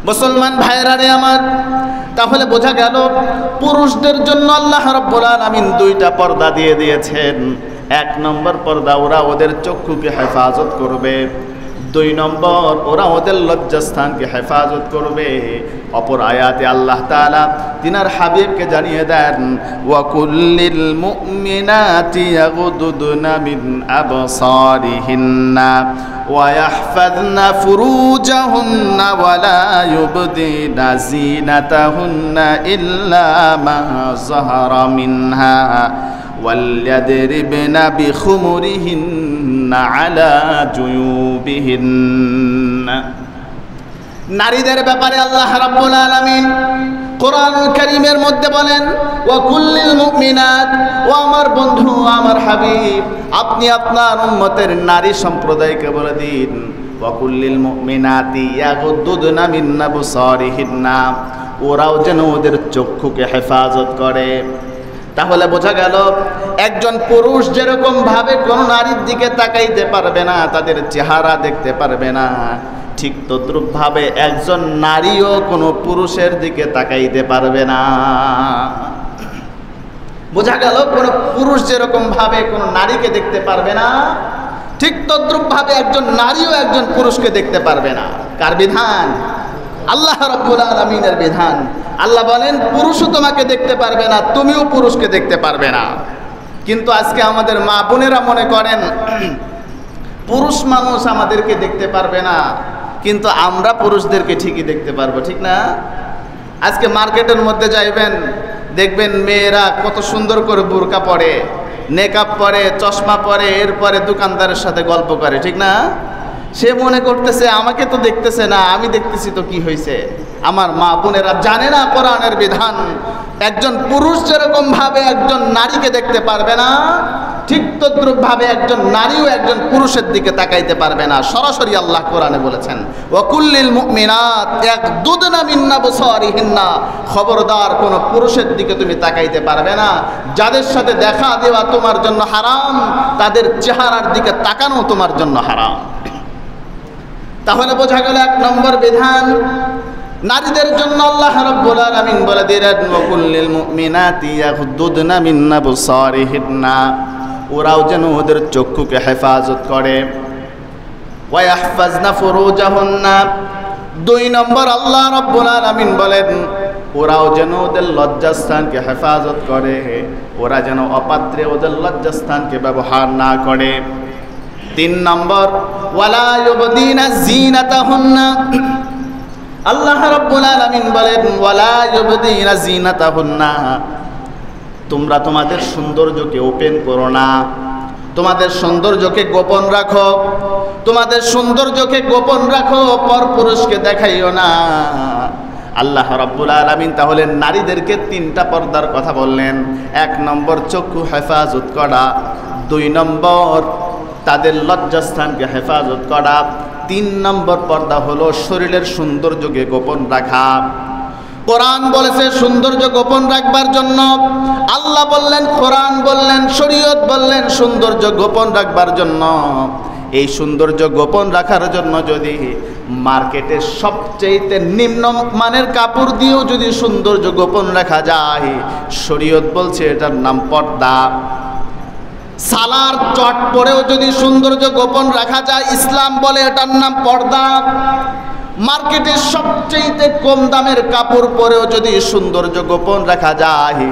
মুসলমান ভাইরা রে আমার, তাহলে বোঝা গেল পুরুষদের জন্য আল্লাহ রাব্বুল আলামিন দুইটা পর্দা দিয়ে দিয়েছেন। এক নম্বর পর্দা, ওরা ওদের চক্ষুকে হেফাজত করবে। দুই নম্বর, ওরা ওদের লজ্জাস্থানকে হেফাজত করবে। অপর আয়াতে আল্লাহ তাআলা তিনার হাবিবকে জানিয়ে দেন, ওয়া কুল্লিল মুমিনাতি ইয়াগুদুদনা মিন আবসারিহিন্না ওয়া ইয়াহফাযনা ফুরুজাহুন্না ওয়া লা ইউবদিনা যিনাতাহুন্না ইল্লা মা যাহারা মিনহা وَلْيَضْرِبْنَ بِخُمُرِهِنَّ عَلَى جُيُوبِهِنَّ। নারীদের ব্যাপারে আল্লাহ রাব্বুল আলামিন কোরআনুল কারীমের মধ্যে বলেন, ওয়া কুল্লিল মুমিনাত, ও আমার বন্ধু, আমার হাবিব, আপনি আপনার উম্মতের নারী সম্প্রদায়কে বলে দিন, ওয়া কুল্লিল মুমিনাতি ইয়াগুদ্দুদনা মিন আবসারিহিন্না, ওরাও যেন ওদের চক্ষুকে হেফাজত করে। তাহলে বোঝা গেল একজন পুরুষ যেরকম ভাবে কোন নারীর দিকে তাকাইতে পারবে না, তাদের চেহারা দেখতে পারবে না, ঠিক তদ্রুপ ভাবে একজন নারীও কোনো পুরুষের দিকে তাকাইতে পারবে না। বোঝা গেল কোন পুরুষ যেরকম ভাবে কোন নারীকে দেখতে পারবে না, ঠিক তদ্রুপ ভাবে একজন নারীও একজন পুরুষকে দেখতে পারবে না। কার বিধান? আল্লাহ রাব্বুল আলামিনের বিধান। আল্লাহ বলেন পুরুষও তোমাকে দেখতে পারবে না, তুমিও পুরুষকে দেখতে পারবে না। কিন্তু আজকে আমাদের মা বোনেরা মনে করেন পুরুষ মানুষ আমাদেরকে দেখতে পারবে না, কিন্তু আমরা পুরুষদেরকে ঠিকই দেখতে পারবো, ঠিক না? আজকে মার্কেটের মধ্যে যাইবেন, দেখবেন মেয়েরা কত সুন্দর করে বুরকা পরে, নেকআপ পরে, চশমা পরে, এরপরে দোকানদারের সাথে গল্প করে, ঠিক না? সে মনে করতেছে আমাকে তো দেখতেছে না, আমি দেখতেছি তো কি হয়েছে। আমার মা বোনেরা জানে না কোরআনের বিধান, একজন পুরুষ যেরকম ভাবে একজন নারীকে দেখতে পারবে না, ঠিক তদ্রুপ ভাবে একজন নারীও একজন পুরুষের দিকে তাকাইতে পারবে না। সরাসরি আল্লাহ কোরআনে বলেছেন, ওয়া কুল্লিল মুমিনাত ইয়াগুদুদনা মিন আবসারিহিন্না, খবরদার কোন পুরুষের দিকে তুমি তাকাইতে পারবে না। যাদের সাথে দেখা দেওয়া তোমার জন্য হারাম, তাদের চেহারার দিকে তাকানো তোমার জন্য হারাম। তাহলে বোঝা গেল এক নম্বর বিধান নারীদের জন্য আল্লাহ রাব্বুল আলামিন বলে দিলেন, ওয়া কুল্লিল মুমিনাতি ইয়াগুদুদনা মিন আবসারিহিন্না, ওরাও যেন ওদের চক্ষুকে হেফাজত করে। ওয়া ইয়াহফাযনা ফুরুজাহুন্না, দুই নম্বর আল্লাহ রাব্বুল আলামিন বলেন ওরাও যেন ওদের লজ্জাস্থানকে হেফাজত করে, ওরা যেন অপাত্রে ওদের লজ্জাস্থানকে ব্যবহার না করে। তিন নম্বর, ওয়ালা ইউবদিনা যিনাতাহুন্না, আল্লাহ রাব্বুল আলামিন বলেন ওয়ালা ইউবদিনা যিনাতাহুন্না, তোমরা তোমাদের সৌন্দর্যকে ওপেন করো না, তোমাদের সৌন্দর্যকে গোপন রাখো, তোমাদের সৌন্দর্যকে গোপন রাখো, পরপুরুষকে দেখাইও না। আল্লাহ রাব্বুল আলামিন তাহলে নারীদেরকে তিনটা পর্দার কথা বললেন। এক নম্বর চক্ষু হেফাজত করা, দুই নম্বর তাদের লজ্জাস্থানকে হেফাজত করা, তিন নম্বর পর্দা হলো শরীরের সৌন্দর্যকে গোপন রাখা। কোরআন বলেছে সৌন্দর্য গোপন রাখবার জন্য, আল্লাহ বললেন, কোরআন বললেন, শরীয়ত বললেন সৌন্দর্য গোপন রাখবার জন্য। এই সৌন্দর্য গোপন রাখার জন্য যদি মার্কেটের সবচেয়ে নিম্ন মানের কাপড় দিয়েও যদি সৌন্দর্য গোপন রাখা যায়, শরীয়ত বলছে এটার নাম পর্দা। সালার চট পরেও যদি সৌন্দর্য গোপন রাখা যায়, ইসলাম বলে এটার নাম পর্দা। মার্কেটের সবচেয়ে কম দামের কাপড় পরেও যদি সৌন্দর্য গোপন রাখা যায়,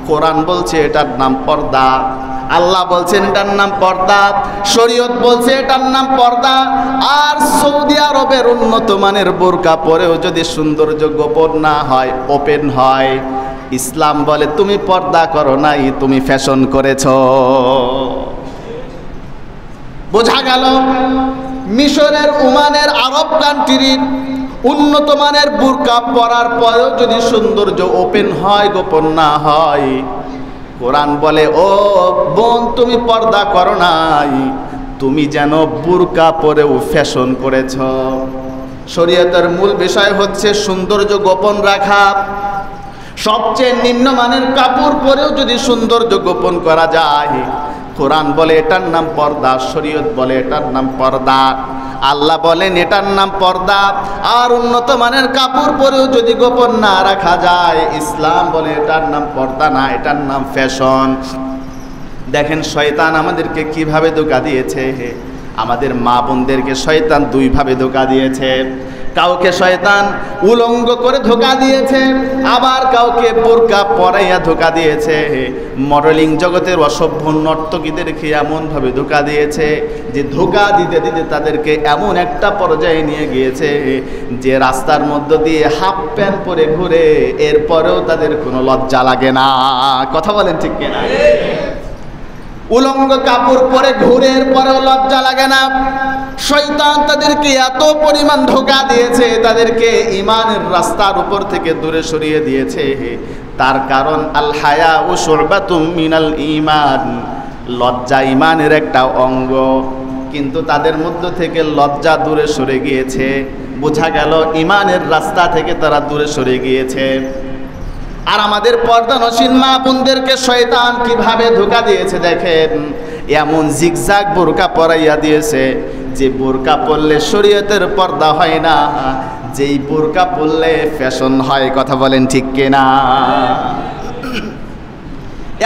কোরআন বলছে এটার নাম পর্দা। আল্লাহ বলছেন এটার নাম পর্দা, শরীয়ত বলছে এটার নাম পর্দা। আর সৌদি আরবের উন্নত মানের বোরকা পরেও যদি সৌন্দর্য গোপন না হয়, ওপেন হয়, ইসলাম বলে তুমি পর্দা করো নাই, তুমি ফ্যাশন করেছ। বোঝা গেল মিশরের, ওমানের, আরব কান্ট্রির উন্নত মানের বুরকা পরার পরেও যদি সৌন্দর্য ওপেন হয়, গোপন না হয়, কোরআন বলে ও বোন তুমি পর্দা করো নাই, তুমি যেন বুরকা পরেও ফ্যাশন করেছ। শরীয়তের মূল বিষয় হচ্ছে সৌন্দর্য গোপন রাখা। সবচেয়ে নিম্নমানের কাপড় পরেও যদি সৌন্দর্য গোপন করা যায়, কোরআন বলে এটার নাম পর্দা, শরীয়ত বলে এটার নাম পর্দা। আল্লাহ বলেন এটার নাম পর্দা। আর উন্নত মানের কাপড় পরেও যদি গোপন না রাখা যায়, ইসলাম বলে এটার নাম পর্দা না, এটার নাম ফ্যাশন। দেখেন শয়তান আমাদেরকে কিভাবে ধোঁকা দিয়েছে। আমাদের মা বোনদেরকে শয়তান দুইভাবে ধোঁকা দিয়েছে। কাউকে শয়তান উলঙ্গ করে ধোঁকা দিয়েছে, আবার কাউকে বোরকা পরাইয়া ধোঁকা দিয়েছে। মডেলিং জগতের অসভ্য নর্তকীদেরকে এমনভাবে ধোঁকা দিয়েছে যে ধোঁকা দিতে দিতে তাদেরকে এমন একটা পর্যায়ে নিয়ে গিয়েছে যে রাস্তার মধ্য দিয়ে হাফ প্যান্ট পরে ঘুরে, এরপরেও তাদের কোনো লজ্জা লাগে না। কথা বলেন ঠিক কিনা? উলঙ্গ কাপড় পরে ঘুরের পরেও লজ্জা লাগে না। শয়তান তাদেরকে এত পরিমাণ ধোঁকা দিয়েছে, তাদেরকে ঈমানের রাস্তার উপর থেকে দূরে সরিয়ে দিয়েছে। তার কারণ আল হায়া ও শুরবাতুম মিনাল ঈমান, লজ্জা ঈমানের একটা অঙ্গ, কিন্তু তাদের মধ্য থেকে লজ্জা দূরে সরে গিয়েছে। বোঝা গেল ঈমানের রাস্তা থেকে তারা দূরে সরে গিয়েছে। আর আমাদের পর্দানশীল মা বোনদেরকে শয়তান কিভাবে ধোঁকা দিয়েছে দেখেন। এমন জিগজাগ বোরকা পরাইয়া দিয়েছে যে বোরকা পরলে শরীয়তের পর্দা হয় না, যেই বোরকা পরলে ফ্যাশন হয়। কথা বলেন ঠিক কিনা?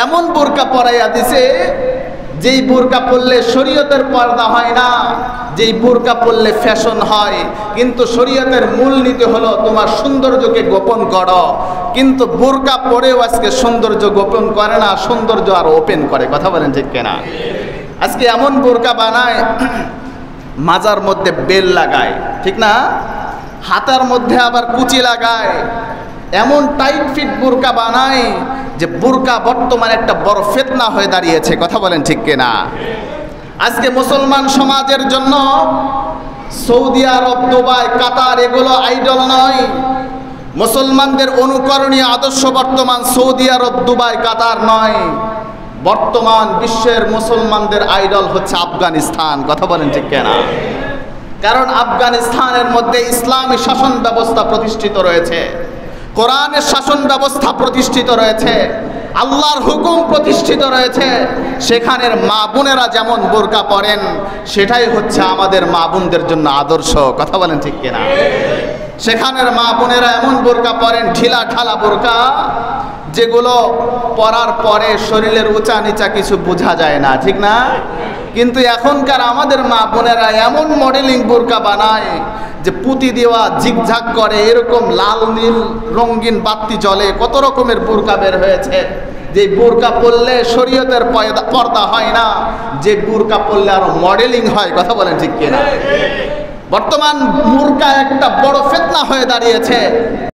এমন বোরকা পরাইয়া দিছে যেই বোরকা পরলে শরীয়তের পর্দা হয় না, যেই বোরকা পরলে ফ্যাশন হয়। কিন্তু শরীয়তের মূল নীতি হলো তোমার সৌন্দর্যকে গোপন করো, কিন্তু বোরকা পরেও আজকে সৌন্দর্য গোপন করে না, সৌন্দর্য আর ওপেন করে। কথা বলেন ঠিক কিনা? আজকে এমন বোরকা বানায় মাজার মধ্যে বেল লাগায়, ঠিক না? হাতার মধ্যে আবার কুচি লাগায়, এমন টাইট ফিট বোরকা বানায় যে বোরকা বর্তমানে একটা বড় ফিতনা হয়ে দাঁড়িয়েছে। কথা বলেন ঠিক কিনা? আজকে মুসলমান সমাজের জন্য সৌদি আরব, দুবাই, কাতার এগুলো আইডল নয়। মুসলমানদের অনুকরণীয় আদর্শ বর্তমান সৌদি আরব, দুবাই, কাতার নয়। বর্তমান বিশ্বের মুসলমানদের আইডল হচ্ছে আফগানিস্তান। কথা বলেন ঠিক কিনা? কারণ আফগানিস্তানের মধ্যে ইসলামী শাসন ব্যবস্থা প্রতিষ্ঠিত রয়েছে, কোরআনের শাসন ব্যবস্থা প্রতিষ্ঠিত রয়েছে, আল্লাহর হুকুম প্রতিষ্ঠিত রয়েছে। সেখানের মা বোনেরা যেমন বোরকা পরেন, সেটাই হচ্ছে আমাদের মা বোনদের জন্য আদর্শ। কথা বলেন ঠিক কিনা? সেখানের মা বোনেরা এমন বোরকা পরেন, ঢিলা ঢালা বোরকা, যেগুলো পরার পরে শরীরের উঁচা নিচা কিছু বোঝা যায় না, ঠিক না? কিন্তু এখনকার আমাদের মা বোনেরা এমন মডেলিং বোরকা বানায় যে পুঁতি দেওয়া, ঝিকঝাক করে, এরকম লাল নীল রঙিন বাতি জ্বলে, কত রকমের বোরকা বের হয়েছে। যে বোরকা পরলে শরীয়তের পর্দা হয় না, যে বোরকা পরলে আরো মডেলিং হয়। কথা বলেন ঠিক কিনা? বর্তমান বোরকা একটা বড় ফিতনা হয়ে দাঁড়িয়েছে।